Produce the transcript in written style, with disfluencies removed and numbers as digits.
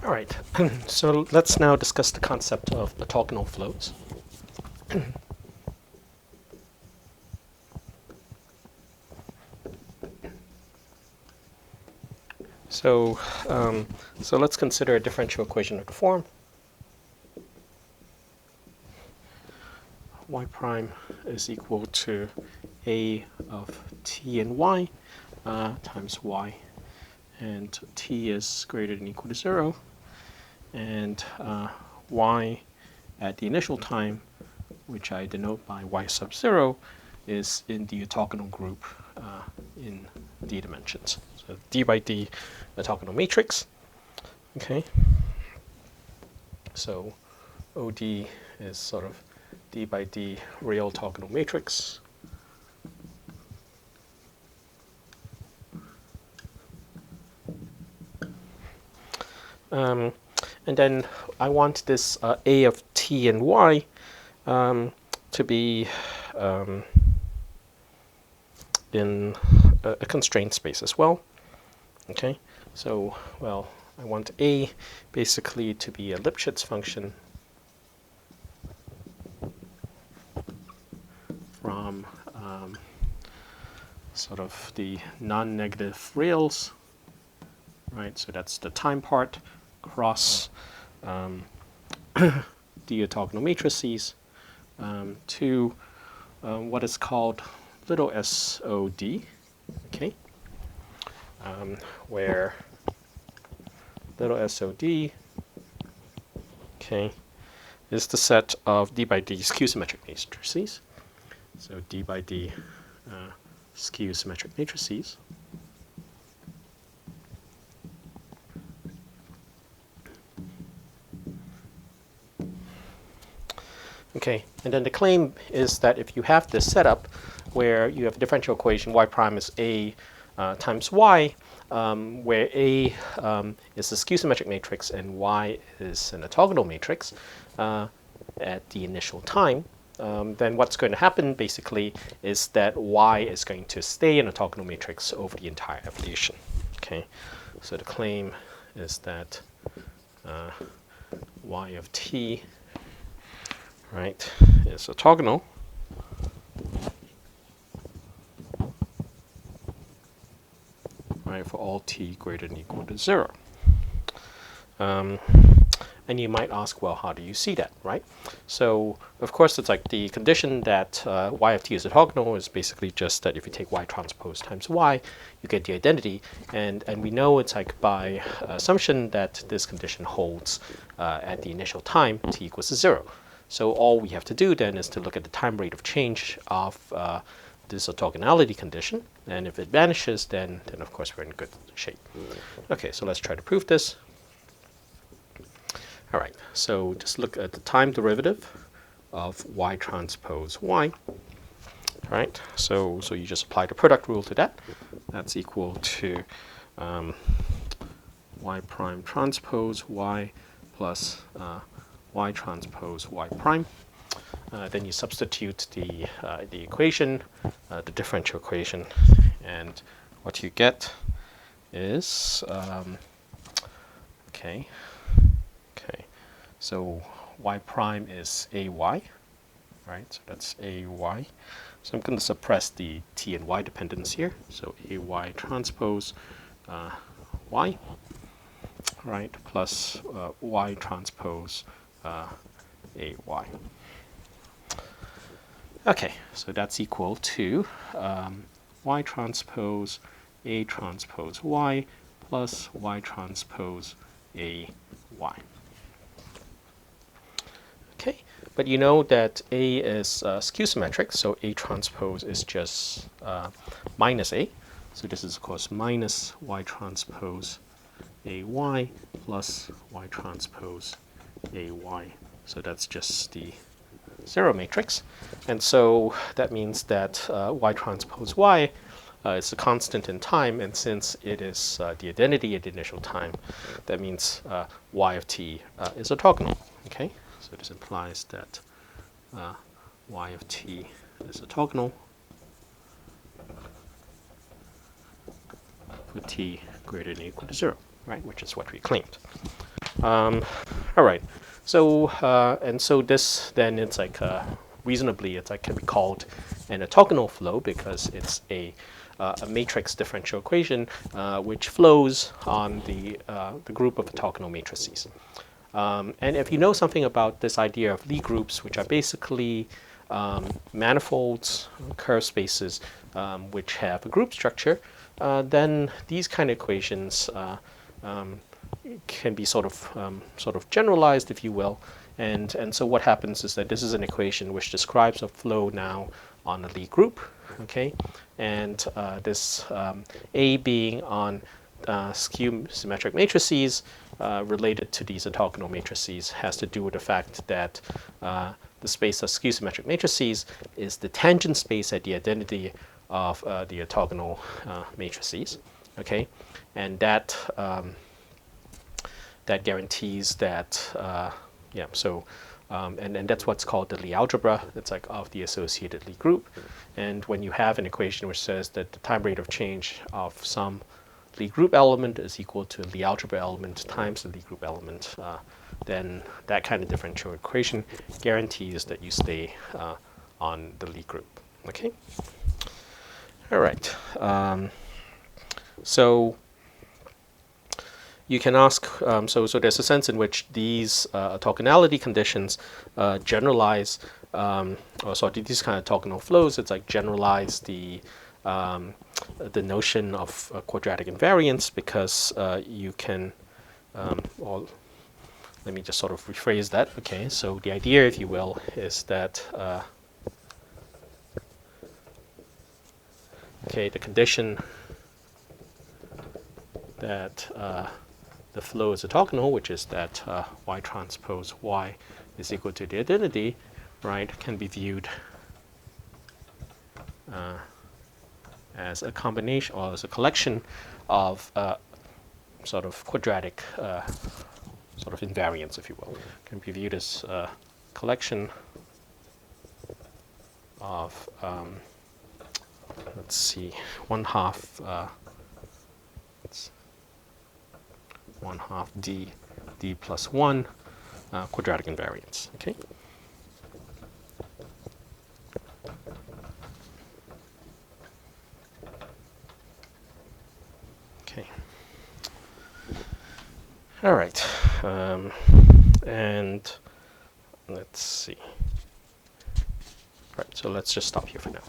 All right, so let's now discuss the concept of orthogonal flows. So, so let's consider a differential equation of the form y prime is equal to a of t and y times y, and t is greater than or equal to 0, and y at the initial time, which I denote by y sub 0, is in the orthogonal group in d dimensions. So d by d orthogonal matrix. Okay. So OD is sort of d by d real orthogonal matrix. And then I want this a of t and y to be in a constraint space as well. Okay, so, well, I want a basically to be a Lipschitz function from sort of the non-negative reals, right? So that's the time part cross the orthogonal matrices to what is called little SOD, okay, where little SOD, okay, is the set of d by d skew symmetric matrices. So d by d skew symmetric matrices. Okay, and then the claim is that if you have this setup where you have a differential equation y prime is a times y, where a is a skew symmetric matrix and y is an orthogonal matrix at the initial time, then what's going to happen basically is that y is going to stay an orthogonal matrix over the entire evolution. Okay, so the claim is that y of t, right, is orthogonal right for all t greater than or equal to 0. And you might ask, well, how do you see that, right? So, of course, it's like the condition that y of t is orthogonal is basically just that if you take y transpose times y, you get the identity. And we know it's like by assumption that this condition holds at the initial time, t equals to 0. So all we have to do then is to look at the time rate of change of this orthogonality condition. And if it vanishes, then of course we're in good shape. Okay, so let's try to prove this. All right, so just look at the time derivative of y transpose y. All right, so you just apply the product rule to that. That's equal to y prime transpose y plus y transpose y prime. Then you substitute the equation, the differential equation, and what you get is okay. So y prime is ay, right? So that's ay. So I'm going to suppress the t and y dependence here. So ay transpose y, right, plus y transpose ay. Okay, so that's equal to y transpose a transpose y plus y transpose ay. Okay, but you know that A is skew symmetric, so A transpose is just minus A. So this is, of course, minus Y transpose AY plus Y transpose AY. So that's just the 0 matrix. And so that means that Y transpose Y is a constant in time, and since it is the identity at the initial time, that means Y of t is orthogonal. Okay. So this implies that y of t is orthogonal for t greater than or equal to 0, right? Which is what we claimed. All right. So and so this then it's like reasonably it's like can be called an orthogonal flow because it's a matrix differential equation which flows on the group of orthogonal matrices. And if you know something about this idea of Lie groups, which are basically manifolds, curve spaces, which have a group structure, then these kind of equations can be sort of generalized, if you will. And so what happens is that this is an equation which describes a flow now on a Lie group, okay, and this A being on skew symmetric matrices related to these orthogonal matrices has to do with the fact that the space of skew symmetric matrices is the tangent space at the identity of the orthogonal matrices, okay, and that that guarantees that yeah. So and that's what's called the Lie algebra. It's like of the associated Lie group, and when you have an equation which says that the time rate of change of some Lie group element is equal to Lie algebra element times the Lie group element, then that kind of differential equation guarantees that you stay on the Lie group. Okay. All right. So you can ask. So there's a sense in which these orthogonality conditions generalize, or sorry, these kind of orthogonal flows. It's like generalize the notion of quadratic invariance because you can, or let me just sort of rephrase that. Okay, so the idea, if you will, is that okay, the condition that the flow is orthogonal, which is that y transpose y is equal to the identity, right, can be viewed as a combination or as a collection of sort of quadratic sort of invariants, if you will. Can be viewed as a collection of let's see, 1/2 1/2 d plus 1 quadratic invariants. Okay. Okay. All right. And let's see. All right. So let's just stop here for now.